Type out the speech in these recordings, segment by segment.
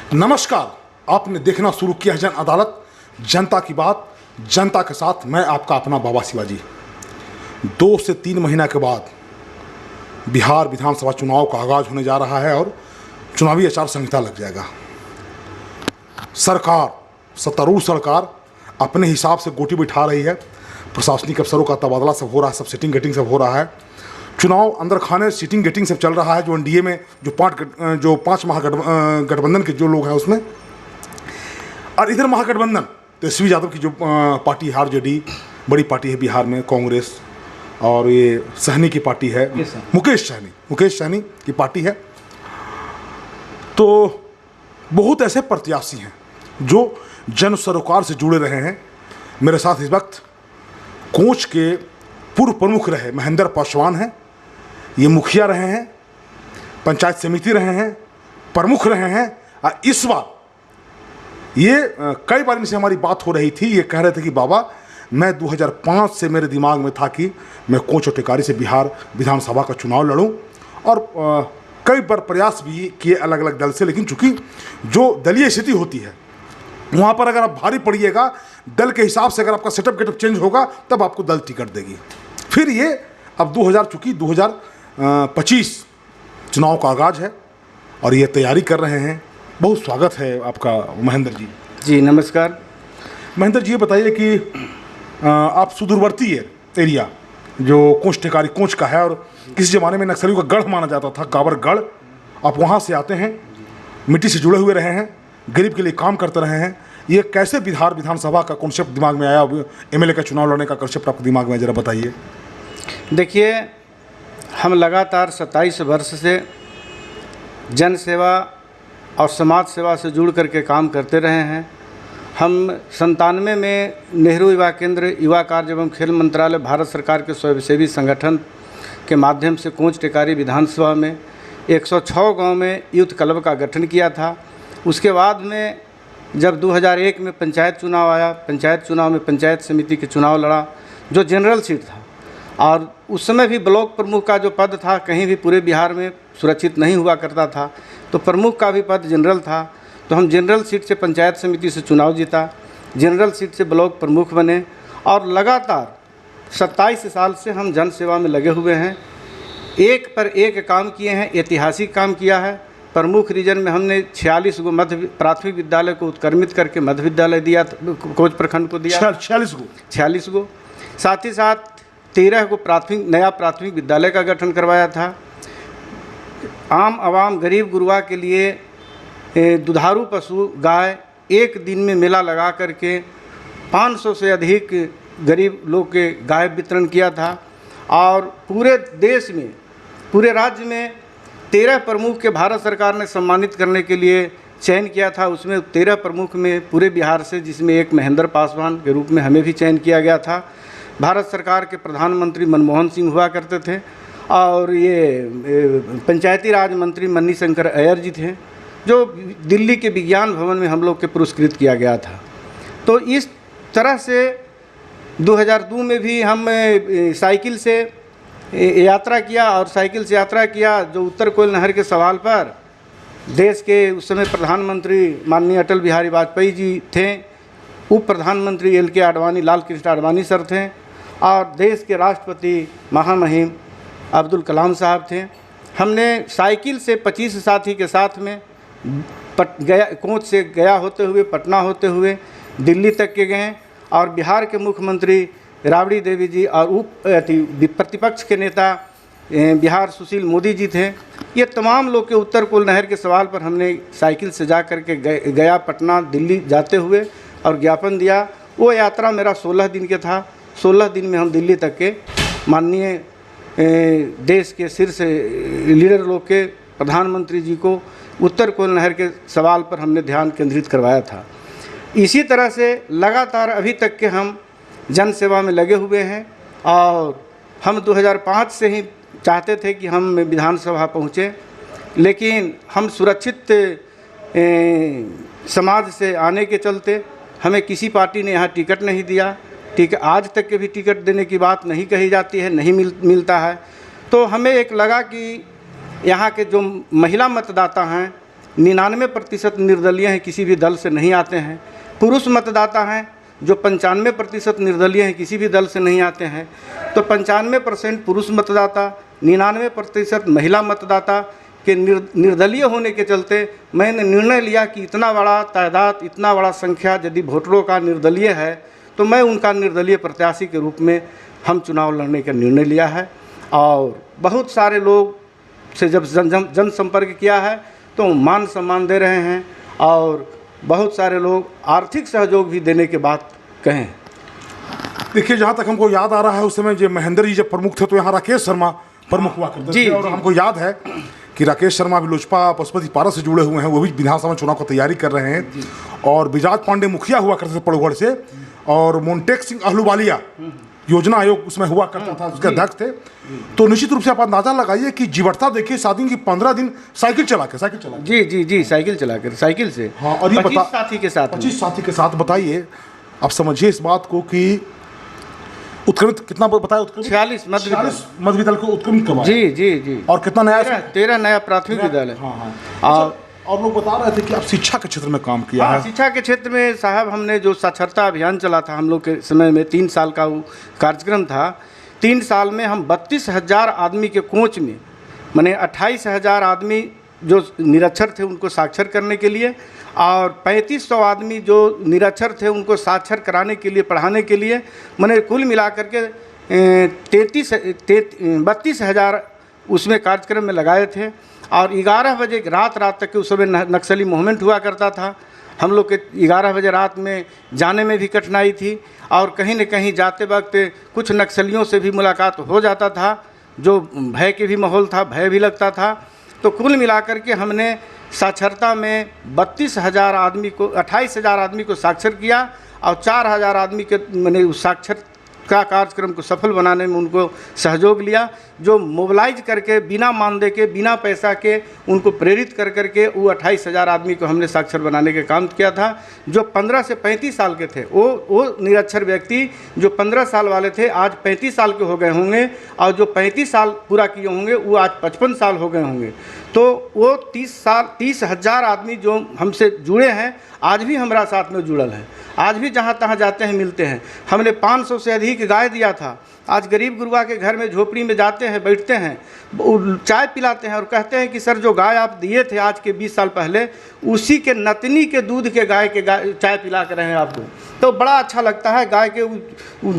नमस्कार, आपने देखना शुरू किया है जन अदालत, जनता की बात, जनता के साथ। मैं आपका अपना बाबा शिवाजी। 2 से 3 महीना के बाद बिहार विधानसभा चुनाव का आगाज होने जा रहा है और चुनावी आचार संहिता लग जाएगा। सरकार, सत्तारूढ़ सरकार अपने हिसाब से गोटी बिठा रही है। प्रशासनिक अफसरों का तबादला सब हो रहा है, सब सीटिंग गेटिंग सब हो रहा है। चुनाव अंदर खाने सीटिंग गेटिंग सब चल रहा है। जो एनडीए में जो पांच महागठबंधन के जो लोग हैं उसमें, और इधर महागठबंधन तेजस्वी यादव की जो पार्टी है, आरजेडी बड़ी पार्टी है बिहार में, कांग्रेस, और ये सहनी की पार्टी है, मुकेश सहनी की पार्टी है। तो बहुत ऐसे प्रत्याशी हैं जो जन सरोकार से जुड़े रहे हैं। मेरे साथ इस वक्त कोच के पूर्व प्रमुख रहे महेंद्र पासवान हैं। ये मुखिया रहे हैं, पंचायत समिति रहे हैं, प्रमुख रहे हैं। और इस बार ये कई बार इनसे हमारी बात हो रही थी। ये कह रहे थे कि बाबा, मैं 2005 से मेरे दिमाग में था कि मैं कोच और टिकारी से बिहार विधानसभा का चुनाव लड़ूं, और कई बार प्रयास भी किए अलग अलग दल से। लेकिन चूंकि जो दलीय स्थिति होती है वहाँ पर अगर आप भारी पड़िएगा, दल के हिसाब से अगर आपका सेटअप गेटअप चेंज होगा तब आपको दल टिकट देगी। फिर ये अब 2025 चुनाव का आगाज है और ये तैयारी कर रहे हैं। बहुत स्वागत है आपका महेंद्र जी। जी नमस्कार। महेंद्र जी, ये बताइए कि आप सुदूरवर्ती एरिया जो कोच टिकारी कोच का है, और किसी ज़माने में नक्सलियों का गढ़ माना जाता था, कावरगढ़, आप वहाँ से आते हैं, मिट्टी से जुड़े हुए रहे हैं, गरीब के लिए काम करते रहे हैं। ये कैसे बिहार विधानसभा का कॉन्सेप्ट दिमाग में आया, एमएलए का चुनाव लड़ने का कॉन्सेप्ट आपके दिमाग में, ज़रा बताइए। देखिए, हम लगातार 27 वर्ष से जन सेवा और समाज सेवा से जुड़ करके काम करते रहे हैं। हम 97 में नेहरू युवा केंद्र, युवा कार्य एवं खेल मंत्रालय, भारत सरकार के स्वयंसेवी संगठन के माध्यम से कोच टिकारी विधानसभा में 106 गांव में यूथ क्लब का गठन किया था। उसके बाद में जब 2001 में पंचायत चुनाव आया, पंचायत चुनाव में पंचायत समिति के चुनाव लड़ा, जो जनरल सीट था, और उस समय भी ब्लॉक प्रमुख का जो पद था कहीं भी पूरे बिहार में सुरक्षित नहीं हुआ करता था, तो प्रमुख का भी पद जनरल था। तो हम जनरल सीट से पंचायत समिति से चुनाव जीता, जनरल सीट से ब्लॉक प्रमुख बने, और लगातार 27 साल से हम जन सेवा में लगे हुए हैं। एक पर एक काम किए हैं, ऐतिहासिक काम किया है। प्रमुख रीजन में हमने 46 गो मध्य प्राथमिक विद्यालय को उत्क्रमित करके मध्य विद्यालय दिया, कोच प्रखंड को दिया 46 गो। साथ ही साथ 13 को नया प्राथमिक विद्यालय का गठन करवाया था। आम आवाम गरीब गुरुआ के लिए दुधारू पशु गाय एक दिन में मेला लगा करके 500 से अधिक गरीब लोग के गाय वितरण किया था। और पूरे देश में, पूरे राज्य में 13 प्रमुख के भारत सरकार ने सम्मानित करने के लिए चयन किया था। उसमें 13 प्रमुख में पूरे बिहार से, जिसमें एक महेंद्र पासवान के रूप में हमें भी चयन किया गया था। भारत सरकार के प्रधानमंत्री मनमोहन सिंह हुआ करते थे, और ये पंचायती राज मंत्री मन्नी शंकर अय्यर जी थे, जो दिल्ली के विज्ञान भवन में हम लोग के पुरस्कृत किया गया था। तो इस तरह से 2002 में भी हम साइकिल से यात्रा किया, और साइकिल से यात्रा किया जो उत्तर कोयल नहर के सवाल पर देश के उस समय प्रधानमंत्री माननीय अटल बिहारी वाजपेयी जी थे, उप प्रधानमंत्री LK आडवाणी, लाल कृष्ण आडवाणी सर थे, और देश के राष्ट्रपति महामहिम अब्दुल कलाम साहब थे। हमने साइकिल से 25 साथी के साथ में कोच से गया होते हुए, पटना होते हुए दिल्ली तक के गए, और बिहार के मुख्यमंत्री राबड़ी देवी जी और प्रतिपक्ष के नेता बिहार सुशील मोदी जी थे। ये तमाम लोग के उत्तर कोयल नहर के सवाल पर हमने साइकिल से जा कर के गया पटना, दिल्ली जाते हुए, और ज्ञापन दिया। वो यात्रा मेरा 16 दिन के था। 16 दिन में हम दिल्ली तक के माननीय देश के शीर्ष लीडर लोग के, प्रधानमंत्री जी को उत्तर कोयल नहर के सवाल पर हमने ध्यान केंद्रित करवाया था। इसी तरह से लगातार अभी तक के हम जन सेवा में लगे हुए हैं, और हम 2005 से ही चाहते थे कि हम विधानसभा पहुँचे, लेकिन हम सुरक्षित समाज से आने के चलते हमें किसी पार्टी ने यहाँ टिकट नहीं दिया। आज तक के भी टिकट देने की बात नहीं कही जाती है, नहीं मिलता है। तो हमें एक लगा कि यहाँ के जो महिला मतदाता हैं 99% निर्दलीय हैं, किसी भी दल से नहीं आते हैं। पुरुष मतदाता हैं जो 95% निर्दलीय हैं, किसी भी दल से नहीं आते हैं। तो 95% पुरुष मतदाता, 99% महिला मतदाता के निर्दलीय होने के चलते मैंने निर्णय लिया कि इतना बड़ा तादाद, इतना बड़ा संख्या यदि वोटरों का निर्दलीय है तो मैं उनका निर्दलीय प्रत्याशी के रूप में हम चुनाव लड़ने का निर्णय लिया है। और बहुत सारे लोग से जब जनसंपर्क किया है तो मान सम्मान दे रहे हैं और बहुत सारे लोग आर्थिक सहयोग भी देने के बात कहें। देखिए, जहाँ तक हमको याद आ रहा है उस समय जो महेंद्र जी जब प्रमुख थे तो यहाँ राकेश शर्मा प्रमुख हुआ करते थे। और हमको याद है कि राकेश शर्मा भी लोजपा पशुपति पारा से जुड़े हुए हैं, वो भी विधानसभा चुनाव की तैयारी कर रहे हैं। और बिजाज पांडे मुखिया हुआ करते थे पड़ोगढ़ से, और मोन्टेक सिंह अहलूवालिया योजना आयोग उसमें हुआ करता था, उसके अध्यक्ष थे। तो निश्चित रूप से आप अंदाजा लगाइए कि जीवटता देखिए, शादी की 15 दिन साइकिल चला के जी साइकिल चला कर, साइकिल से। हाँ, और ये 25 साथी के साथ, 25 साथी के साथ। बताइए, आप समझिए इस बात को कि उत्क्रमित कितना बताया, 46 मध्य विद्यालय को उत्क्रमित करवाया। जी और कितना नया, 13 नया प्राथमिक विद्यालय। हाँ। और लोग बता रहे थे कि आप शिक्षा के क्षेत्र में काम किया है। शिक्षा के क्षेत्र में साहब हमने जो साक्षरता अभियान चला था हम लोग के समय में, 3 साल का वो कार्यक्रम था। 3 साल में हम 32,000 आदमी के कोच में, माने 28,000 आदमी जो निरक्षर थे उनको साक्षर करने के लिए, और 3500 आदमी जो निरक्षर थे उनको साक्षर कराने के लिए, पढ़ाने के लिए, माने कुल मिलाकर के 32,000 उसमें कार्यक्रम में लगाए थे। और 11 बजे रात तक के उस समय नक्सली मूवमेंट हुआ करता था। हम लोग के 11 बजे रात में जाने में भी कठिनाई थी, और कहीं न कहीं जाते वक्त कुछ नक्सलियों से भी मुलाकात हो जाता था, जो भय के भी माहौल था, भय भी लगता था। तो कुल मिलाकर के हमने साक्षरता में 32,000 आदमी को, 28,000 आदमी को साक्षर किया, और 4,000 आदमी के मैंने उस साक्षर का कार्यक्रम को सफल बनाने में उनको सहयोग लिया, जो मोबिलाइज करके बिना मानदेय के, बिना पैसा के उनको प्रेरित कर करके वो 28,000 आदमी को हमने साक्षर बनाने के काम किया था। जो 15 से 35 साल के थे, वो निरक्षर व्यक्ति जो 15 साल वाले थे आज 35 साल के हो गए होंगे, और जो 35 साल पूरा किए होंगे वो आज 55 साल हो गए होंगे। तो वो 30,000 आदमी जो हमसे जुड़े हैं आज भी हमारा साथ में जुड़ल है, आज भी जहाँ तहाँ जाते हैं मिलते हैं। हमने 500 से अधिक गाय दिया था। आज गरीब गुरबा के घर में झोपड़ी में जाते हैं, बैठते हैं, चाय पिलाते हैं और कहते हैं कि सर जो गाय आप दिए थे आज के 20 साल पहले, उसी के नतनी के दूध के गाय के चाय पिला कर रहे हैं आपको। तो बड़ा अच्छा लगता है। गाय के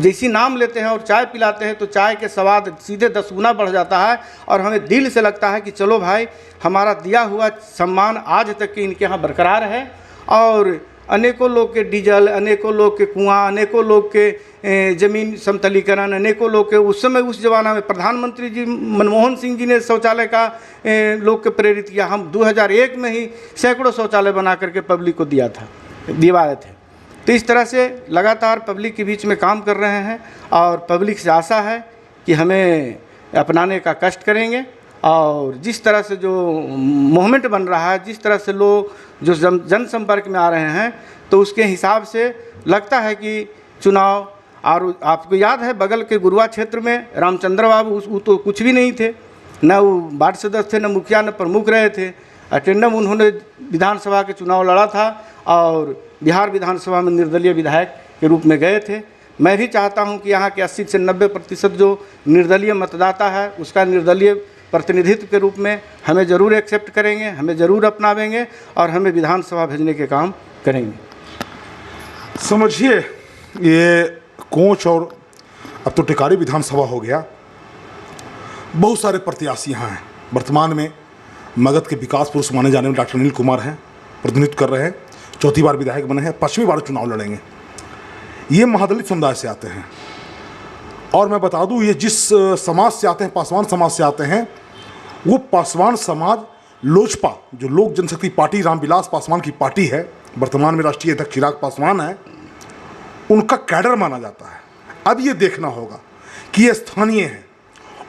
जैसी नाम लेते हैं और चाय पिलाते हैं तो चाय के स्वाद सीधे 10 गुना बढ़ जाता है, और हमें दिल से लगता है कि चलो भाई, हमारा दिया हुआ सम्मान आज तक के इनके यहाँ बरकरार है। और अनेकों लोग के डीजल, अनेकों लोग के कुआं, अनेकों लोग के ज़मीन समतलीकरण, अनेकों लोग के उस समय, उस ज़माना में प्रधानमंत्री जी मनमोहन सिंह जी ने शौचालय का लोग के प्रेरित किया। हम 2001 में ही सैकड़ों शौचालय बना करके पब्लिक को दिवाए थे। तो इस तरह से लगातार पब्लिक के बीच में काम कर रहे हैं, और पब्लिक से आशा है कि हमें अपनाने का कष्ट करेंगे। और जिस तरह से जो मूवमेंट बन रहा है, जिस तरह से लोग जो जनसंपर्क में आ रहे हैं, तो उसके हिसाब से लगता है कि चुनाव। और आपको याद है बगल के गुरुआ क्षेत्र में रामचंद्र बाबू, वो तो कुछ भी नहीं थे, न वो वार्ड सदस्य थे, न मुखिया, न प्रमुख रहे थे। अटेंडम उन्होंने विधानसभा के चुनाव लड़ा था और बिहार विधानसभा में निर्दलीय विधायक के रूप में गए थे। मैं भी चाहता हूं कि यहाँ के 80 से 90% जो निर्दलीय मतदाता है उसका निर्दलीय प्रतिनिधित्व के रूप में हमें ज़रूर एक्सेप्ट करेंगे, हमें ज़रूर अपनावेंगे, और हमें विधानसभा भेजने के काम करेंगे। समझिए, ये कोच और अब तो टिकारी विधानसभा हो गया। बहुत सारे प्रत्याशी यहाँ हैं। वर्तमान में मगध के विकास पुरुष माने जाने में डॉक्टर अनिल कुमार हैं, प्रतिनिधित्व कर रहे हैं, 4थी बार विधायक बने हैं, 5वीं बार चुनाव लड़ेंगे। ये महादलित समुदाय से आते हैं, और मैं बता दूं, ये जिस समाज से आते हैं, पासवान समाज से आते हैं, वो पासवान समाज लोजपा, जो लोक जनशक्ति पार्टी रामविलास पासवान की पार्टी है, वर्तमान में राष्ट्रीय अध्यक्ष चिराग पासवान है, उनका कैडर माना जाता है। अब ये देखना होगा कि ये स्थानीय है,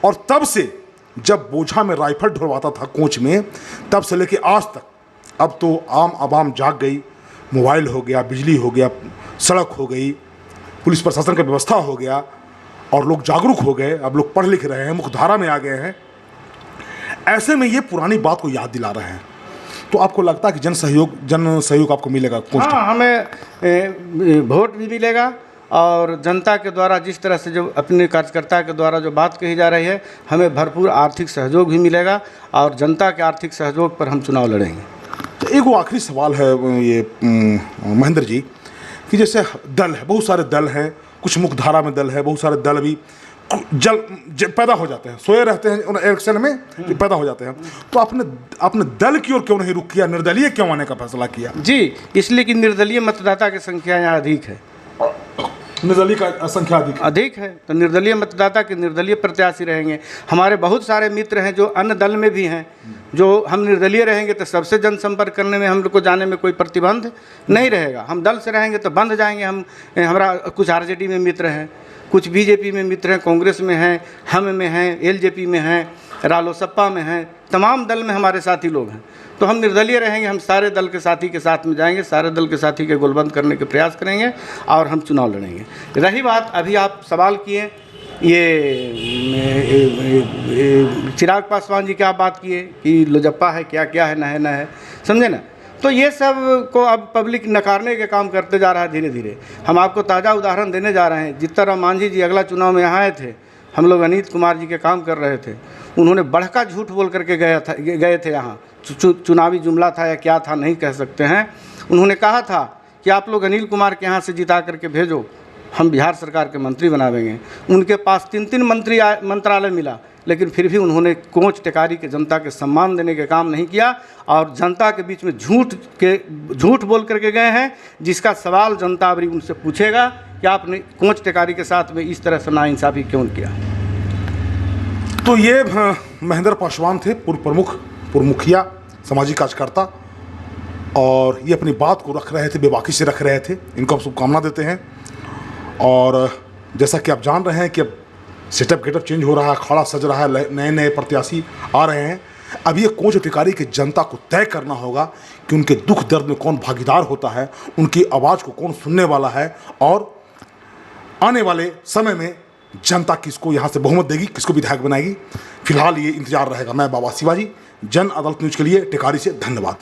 और तब से जब बोझा में राइफल ढुलवाता था कोच में, तब से लेके आज तक, अब तो आम आवाम जाग गई, मोबाइल हो गया, बिजली हो गया, सड़क हो गई, पुलिस प्रशासन का व्यवस्था हो गया, और लोग जागरूक हो गए। अब लोग पढ़ लिख रहे हैं, मुख्यधारा में आ गए हैं। ऐसे में ये पुरानी बात को याद दिला रहे हैं तो आपको लगता है कि जन सहयोग आपको मिलेगा? हाँ, हमें वोट भी मिलेगा और जनता के द्वारा जिस तरह से जो अपने कार्यकर्ता के द्वारा जो बात कही जा रही है, हमें भरपूर आर्थिक सहयोग भी मिलेगा और जनता के आर्थिक सहयोग पर हम चुनाव लड़ेंगे। तो एक वो आखिरी सवाल है ये महेंद्र जी, कि जैसे दल है, बहुत सारे दल हैं, कुछ मुख्यधारा में दल है, बहुत सारे दल भी पैदा हो जाते हैं, सोए रहते हैं इलेक्शन में पैदा हो जाते हैं, तो आपने दल की ओर क्यों नहीं रुख किया, निर्दलीय क्यों आने का फैसला किया? जी, इसलिए कि निर्दलीय मतदाता की संख्या यहाँ अधिक है। निर्दलीय का संख्या अधिक है तो निर्दलीय मतदाता के निर्दलीय प्रत्याशी रहेंगे। हमारे बहुत सारे मित्र हैं जो अन्य दल में भी हैं, जो हम निर्दलीय रहेंगे तो सबसे जनसंपर्क करने में हम लोग को जाने में कोई प्रतिबंध नहीं रहेगा। हम दल से रहेंगे तो बंध जाएंगे। हमारा कुछ आरजेडी में मित्र हैं, कुछ बीजेपी में मित्र हैं, कांग्रेस में हैं, हम में हैं, एलजेपी में हैं, रालोसपा में हैं, तमाम दल में हमारे साथी लोग हैं। तो हम निर्दलीय रहेंगे, हम सारे दल के साथी के साथ में जाएंगे, सारे दल के साथी के गोलबंद करने के प्रयास करेंगे और हम चुनाव लड़ेंगे। रही बात अभी आप सवाल किए ये चिराग पासवान जी क्या बात किए कि लोजप्पा है, क्या क्या है, न है, समझे ना। तो ये सब को अब पब्लिक नकारने के काम करते जा रहा है धीरे धीरे। हम आपको ताज़ा उदाहरण देने जा रहे हैं। जीतनराम मांझी जी अगला चुनाव में यहाँ आए थे, हम लोग अनीत कुमार जी के काम कर रहे थे, उन्होंने बढ़का झूठ बोल करके गए थे यहाँ, चुनावी जुमला था या क्या था नहीं कह सकते हैं। उन्होंने कहा था कि आप लोग अनिल कुमार के यहाँ से जिता करके भेजो, हम बिहार सरकार के मंत्री बनावेंगे। उनके पास 3 मंत्रालय मिला, लेकिन फिर भी उन्होंने कोंच टेकारी के जनता के सम्मान देने के काम नहीं किया और जनता के बीच में झूठ बोल करके गए हैं, जिसका सवाल जनता अभी उनसे पूछेगा कि आपने कोंच टेकारी के साथ में इस तरह से नाइंसाफ़ी क्यों किया। तो ये महेंद्र पासवान थे, पूर्व मुखिया, सामाजिक कार्यकर्ता, और ये अपनी बात को रख रहे थे, बेबाकी से रख रहे थे। इनको हम शुभकामना देते हैं। और जैसा कि आप जान रहे हैं कि अब सेटअप गेटअप चेंज हो रहा है, अखाड़ा सज रहा है, नए नए प्रत्याशी आ रहे हैं। अब ये कोंच टिकारी की जनता को तय करना होगा कि उनके दुख दर्द में कौन भागीदार होता है, उनकी आवाज़ को कौन सुनने वाला है, और आने वाले समय में जनता किसको यहाँ से बहुमत देगी, किसको विधायक बनाएगी। फिलहाल ये इंतजार रहेगा। मैं बाबा शिवाजी, जन अदालत न्यूज़ के लिए टिकारी से धन्यवाद।